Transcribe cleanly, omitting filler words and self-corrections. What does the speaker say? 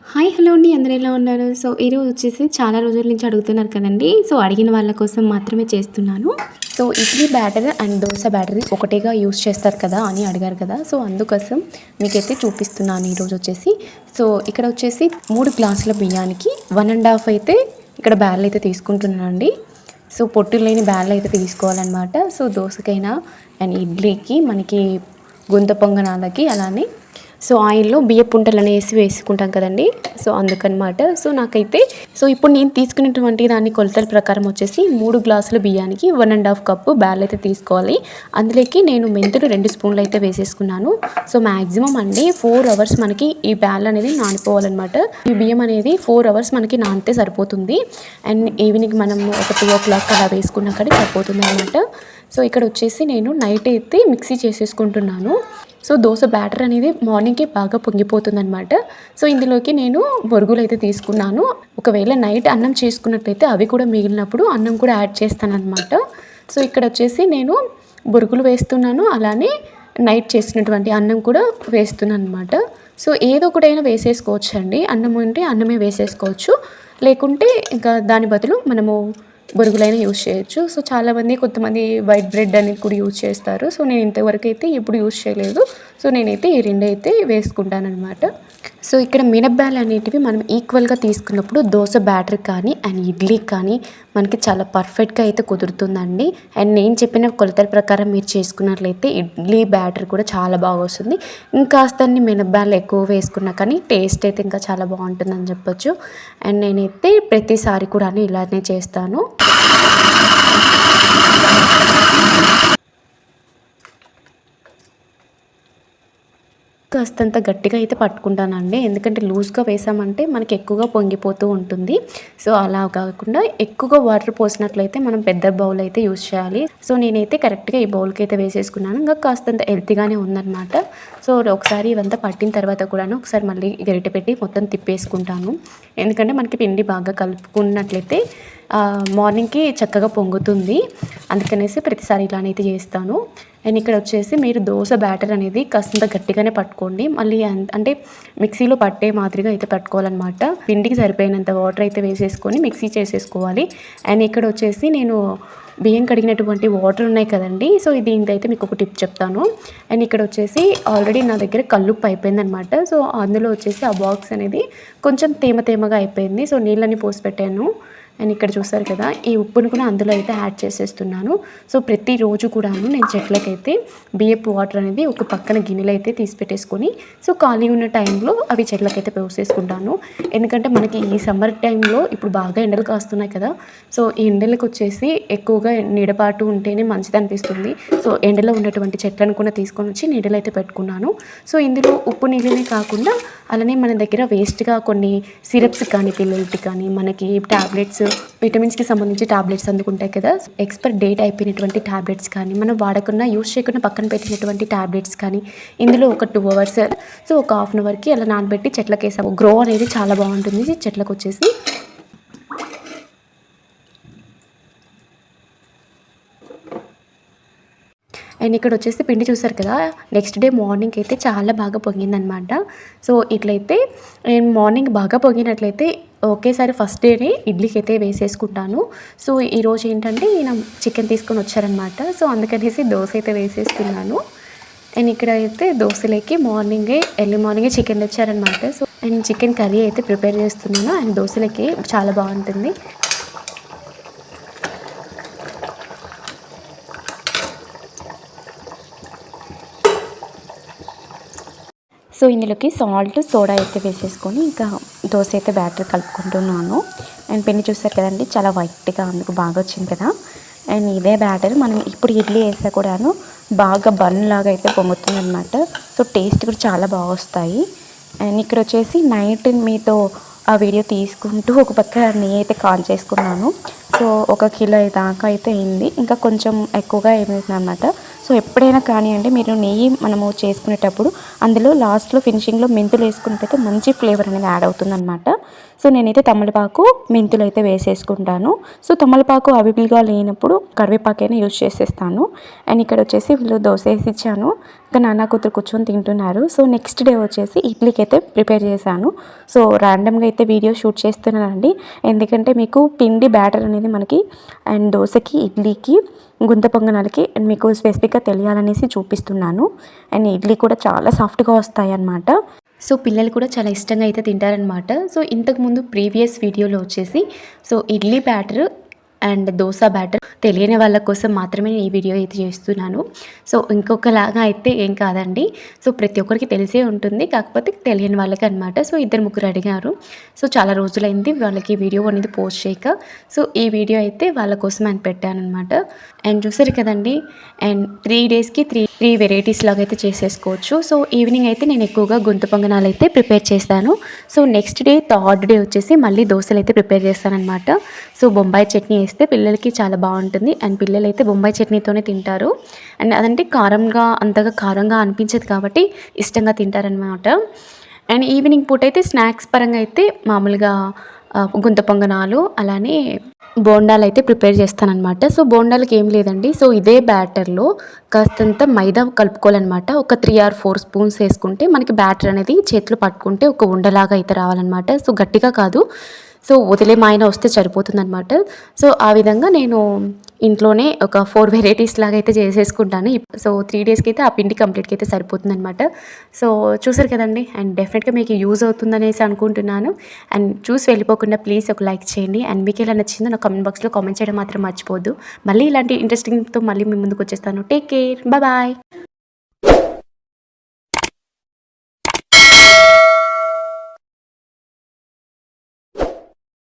Hi hello అండి, అందరూ ఎలా ఉన్నారు? సో ఈరోజు వచ్చేసి చాలా రోజుల నుంచి అడుగుతున్నారు కదండి. సో అడిగిన వాళ్ళ కోసం మాత్రమే చేస్తున్నాను. So idli batter and dosa batter ఒకటేగా యూస్ చేస్తారు కదా అని అడిగారు కదా. సో అందుకోసం మీకైతే చూపిస్తున్నాను ఈరోజు వచ్చేసి. సో ఇక్కడ వచ్చేసి 3 గ్లాసుల బియ్యానికి 1.5 అయితే ఇక్కడ బ్యారెల్ అయితే తీసుకుంటున్నానండి. సో పొట్టు లేని బ్యారెల్ అయితే తీసుకోవాలన్నమాట. సో దోశకైనా అండ్ ఇడ్లీకి మనకి గుంత పొంగనాలకి అలానే సో ఆయిల్లో బియ్యపు ఉంటలని వేసుకుంటాం కదండి. సో అందుకనమాట. సో నాకైతే ఇప్పుడు నేను తీసుకున్నటువంటి దాని కొలతల ప్రకారం వచ్చేసి 3 గ్లాసుల బియ్యానికి 1.5 కప్పు బ్యాల్ అయితే తీసుకోవాలి. అందులోకి నేను మెంతులు 2 స్పూన్లు అయితే వేసేసుకున్నాను. సో మ్యాక్సిమం అండి 4 అవర్స్ మనకి ఈ బ్యాల్ అనేది నానిపోవాలన్నమాట. ఈ బియ్యం అనేది 4 అవర్స్ మనకి నానితే సరిపోతుంది. అండ్ ఈవినింగ్ మనం ఒక 2 o'clock అలా వేసుకున్నా కానీ సరిపోతుంది అనమాట. సో ఇక్కడ వచ్చేసి నేను నైట్ అయితే మిక్సీ చేసేసుకుంటున్నాను. సో దోశ బ్యాటర్ అనేది మార్నింగ్కి బాగా పొంగిపోతుందనమాట. సో ఇందులోకి నేను బొరుగులు అయితే తీసుకున్నాను. ఒకవేళ నైట్ అన్నం చేసుకున్నట్లయితే అవి కూడా మిగిలినప్పుడు అన్నం కూడా యాడ్ చేస్తానన్నమాట. సో ఇక్కడ వచ్చేసి నేను బొరుగులు వేస్తున్నాను, అలానే నైట్ చేసినటువంటి అన్నం కూడా వేస్తున్నాను అనమాట. సో ఏదో ఒకటైనా వేసేసుకోవచ్చు అండి. అన్నం ఉంటే అన్నమే వేసేసుకోవచ్చు, లేకుంటే ఇంకా దాని బదులు మనము బొరుగులైనా యూజ్ చేయొచ్చు. సో చాలామంది కొంతమంది వైట్ బ్రెడ్ అనేది కూడా యూజ్ చేస్తారు. సో నేను ఇంతవరకు అయితే ఎప్పుడు యూజ్ చేయలేదు. సో నేనైతే ఈ రెండు అయితే వేసుకుంటాను అనమాట. సో ఇక్కడ మినప్పాలు అనేటివి మనం ఈక్వల్గా తీసుకున్నప్పుడు దోశ బ్యాటర్ కానీ అండ్ ఇడ్లీ కానీ మనకి చాలా పర్ఫెక్ట్గా అయితే కుదురుతుందండి. అండ్ నేను చెప్పిన కొలతల ప్రకారం మీరు చేసుకున్నట్లయితే ఇడ్లీ బ్యాటర్ కూడా చాలా బాగా వస్తుంది. ఇంకాస్త మినప్పాలు ఎక్కువ వేసుకున్నా కానీ టేస్ట్ అయితే ఇంకా చాలా బాగుంటుందని చెప్పొచ్చు. అండ్ నేనైతే ప్రతిసారి కూడా ఇలానే చేస్తాను. కాస్తంత గట్టిగా అయితే పట్టుకుంటానండి, ఎందుకంటే లూజ్గా వేసామంటే మనకి ఎక్కువగా పొంగిపోతూ ఉంటుంది. సో అలా కాకుండా ఎక్కువగా వాటర్ పోసినట్లయితే మనం పెద్ద బౌల్ అయితే యూజ్ చేయాలి. సో నేనైతే కరెక్ట్గా ఈ బౌల్కి అయితే వేసేసుకున్నాను. ఇంకా కాస్తంత హెల్తీగానే ఉందన్నమాట. సో ఒకసారి ఇవంతా పట్టిన తర్వాత కూడాను ఒకసారి మళ్ళీ గరిటె పెట్టి మొత్తం తిప్పేసుకుంటాను. ఎందుకంటే మనకి పిండి బాగా కలుపుకున్నట్లయితే మార్నింగ్కి చక్కగా పొంగుతుంది. అందుకనేసి ప్రతిసారి ఇలానైతే చేస్తాను. అండ్ ఇక్కడ వచ్చేసి మీరు దోశ బ్యాటర్ అనేది కాస్తంత గట్టిగానే పట్టుకోండి. మళ్ళీ అంటే మిక్సీలో పట్టే మాదిరిగా అయితే పట్టుకోవాలన్నమాట. పిండికి సరిపోయినంత వాటర్ అయితే వేసేసుకొని మిక్సీ చేసేసుకోవాలి. అండ్ ఇక్కడ వచ్చేసి నేను బియ్యం కడిగినటువంటి వాటర్ ఉన్నాయి కదండి. సో దీనికైతే మీకు ఒక టిప్ చెప్తాను. అండ్ ఇక్కడ వచ్చేసి ఆల్రెడీ నా దగ్గర కల్లుప్పు అయిపోయిందనమాట. సో అందులో వచ్చేసి ఆ బాక్స్ అనేది కొంచెం తేమగా అయిపోయింది. సో నీళ్ళని పోసి పెట్టాను. అండ్ ఇక్కడ చూస్తారు కదా, ఈ ఉప్పును కూడా అందులో అయితే యాడ్ చేసేస్తున్నాను. సో ప్రతిరోజు కూడాను నేను చెట్లకైతే బియ్యపు వాటర్ అనేది ఒక పక్కన గిన్నెలు అయితే తీసి పెట్టేసుకొని సో ఖాళీ ఉన్న టైంలో అవి చెట్లకైతే పోసేసుకుంటాను. ఎందుకంటే మనకి ఈ సమ్మర్ టైంలో ఇప్పుడు బాగా ఎండలు కాస్తున్నాయి కదా. సో ఈ ఎండలకు వచ్చేసి ఎక్కువగా నీడపాటు ఉంటేనే మంచిది అనిపిస్తుంది. సో ఎండలో ఉన్నటువంటి చెట్లను కూడా తీసుకొని వచ్చి నీడలు అయితే పెట్టుకున్నాను. సో ఇందులో ఉప్పు నీళ్ళనే కాకుండా అలానే మన దగ్గర వేస్ట్గా కొన్ని సిరప్స్ కానీ పిల్లలకి కానీ మనకి టాబ్లెట్స్ విటమిన్స్కి సంబంధించి టాబ్లెట్స్ అందుకుంటాయి కదా. ఎక్స్పైర్ డేట్ అయిపోయినటువంటి టాబ్లెట్స్ కానీ మనం వాడకుండా యూస్ చేయకుండా పక్కన పెట్టినటువంటి టాబ్లెట్స్ కానీ ఇందులో ఒక 2 hours సో ఒక 1/2 hourకి అలా నానబెట్టి చెట్లకి వేసాము. గ్రో అనేది చాలా బాగుంటుంది చెట్లకు వచ్చేసి. అండ్ ఇక్కడ వచ్చేసి పిండి చూసారు కదా, నెక్స్ట్ డే మార్నింగ్ అయితే చాలా బాగా పొంగిందనమాట. సో ఇట్లయితే నేను మార్నింగ్ బాగా పొంగినట్లయితే ఒకేసారి ఫస్ట్ డేనే ఇడ్లీకి అయితే వేసేసుకుంటాను. సో ఈరోజు ఏంటంటే నేను చికెన్ తీసుకొని వచ్చారనమాట. సో అందుకనేసి దోశ అయితే వేసేసుకున్నాను. అండ్ ఇక్కడ అయితే దోశలోకి ఎర్లీ మార్నింగే చికెన్ తెచ్చారనమాట. సో అండ్ చికెన్ కర్రీ అయితే ప్రిపేర్ చేస్తున్నాను. అండ్ దోశలకి చాలా బాగుంటుంది. సో ఇందులోకి సాల్ట్ సోడా అయితే వేసేసుకొని ఇంకా దోశ అయితే బ్యాటర్ కలుపుకుంటున్నాను. అండ్ పిండి చూస్తారు కదండి, చాలా వైట్గా అందుకు బాగా వచ్చింది కదా. అండ్ ఇదే బ్యాటర్ మనం ఇప్పుడు ఇడ్లీ వేసా కూడాను బాగా బన్ లాగా అయితే పొంగుతుంది అనమాట. సో టేస్ట్ కూడా చాలా బాగా వస్తాయి. అండ్ ఇక్కడ వచ్చేసి నైట్ మీతో ఆ వీడియో తీసుకుంటూ ఒక పక్క నెయ్యి అయితే కాల్ చేసుకున్నాను. సో 1 కిలో దాకా అయితే అయింది. ఇంకా కొంచెం ఎక్కువగా ఏమవుతుంది అనమాట. సో ఎప్పుడైనా కానివ్వండి, మీరు నెయ్యి మనము చేసుకునేటప్పుడు అందులో లాస్ట్లో ఫినిషింగ్లో మెంతులు వేసుకున్నట్టయితే మంచి ఫ్లేవర్ అనేది యాడ్ అవుతుందన్నమాట. సో నేనైతే తమలపాకు మెంతులు అయితే వేసేసుకుంటాను. సో తమలపాకు అవైలబుల్గా లేనప్పుడు కరివేపాకైనా యూజ్ చేసేస్తాను. అండ్ ఇక్కడ వచ్చేసి వీళ్ళు దోశ వేసి ఇచ్చాను. ఇంకా నాన్న కూతురు కూర్చొని తింటున్నారు. సో నెక్స్ట్ డే వచ్చేసి ఇడ్లీకి అయితే ప్రిపేర్ చేశాను. సో ర్యాండమ్గా అయితే వీడియో షూట్ చేస్తున్నానండి. ఎందుకంటే మీకు పిండి బ్యాటర్ అనేది మనకి అండ్ దోశకి, ఇడ్లీకి, గుంత పొంగనాలకి అండ్ మీకు స్పెసిఫిక్గా తెలియాలనేసి చూపిస్తున్నాను. అండ్ ఇడ్లీ కూడా చాలా సాఫ్ట్గా వస్తాయి అన్నమాట. సో పిల్లలు కూడా చాలా ఇష్టంగా అయితే తింటారనమాట. సో ఇంతకుముందు ప్రీవియస్ వీడియోలో వచ్చేసి so idli batter and dosa batter తెలియని వాళ్ళ కోసం మాత్రమే నేను ఈ వీడియో అయితే చేస్తున్నాను. సో ఇంకొకలాగా అయితే ఏం కాదండి. సో ప్రతి ఒక్కరికి తెలిసే ఉంటుంది, కాకపోతే తెలియని వాళ్ళకి అనమాట. సో 2-3 అడిగారు. సో చాలా రోజులైంది వాళ్ళకి వీడియో అనేది పోస్ట్ చేయక. సో ఈ వీడియో అయితే వాళ్ళ కోసం అని పెట్టానమాట. అండ్ చూసారు కదండి. అండ్ 3 డేస్కి 3 వెరైటీస్ లాగా అయితే చేసేసుకోవచ్చు. సో ఈవినింగ్ అయితే నేను ఎక్కువగా గుంత పొంగనాలు అయితే ప్రిపేర్ చేస్తాను. So next day, third day వచ్చేసి మళ్ళీ దోశలు అయితే ప్రిపేర్ చేస్తానమాట. సో బొంబాయి చట్నీ వేస్తే పిల్లలకి చాలా బాగుంటుంది. అండ్ పిల్లలు అయితే బొంబాయి చట్నీతోనే తింటారు. అండ్ అదంటే అంతగా కారంగా అనిపించదు కాబట్టి ఇష్టంగా తింటారనమాట. అండ్ ఈవినింగ్ పూట అయితే స్నాక్స్ పరంగా అయితే మామూలుగా గుంత పొంగనాలు, అలానే బోండాలు అయితే ప్రిపేర్ చేస్తానన్నమాట. సో బోండాలకి ఏం లేదండి. సో ఇదే బ్యాటర్లో కాస్తంత మైదా కలుపుకోవాలన్నమాట. ఒక 3 or 4 స్పూన్స్ వేసుకుంటే మనకి బ్యాటర్ అనేది చేతిలో పట్టుకుంటే ఒక ఉండలాగా అయితే రావాలన్నమాట. సో గట్టిగా కాదు, సో వదిలే మాయన వస్తే సరిపోతుందన్నమాట. సో ఆ విధంగా నేను ఇంట్లోనే ఒక 4 వెరైటీస్ లాగా అయితే చేసేసుకుంటాను. సో 3 డేస్కి అయితే ఆ పిండి కంప్లీట్గా అయితే సరిపోతుందన్నమాట. సో చూసారు కదండి. అండ్ డెఫినెట్గా మీకు యూజ్ అవుతుందనేసి అనుకుంటున్నాను. అండ్ చూసి వెళ్ళిపోకుండా ప్లీజ్ ఒక లైక్ చేయండి. అండ్ మీకు ఎలా నచ్చిందో నా కామెంట్ బాక్స్లో కామెంట్ చేయడం మాత్రం మర్చిపోద్దు. మళ్ళీ ఇలాంటి ఇంట్రెస్టింగ్తో మళ్ళీ మీ ముందుకు వచ్చేస్తాను. Take care, bye.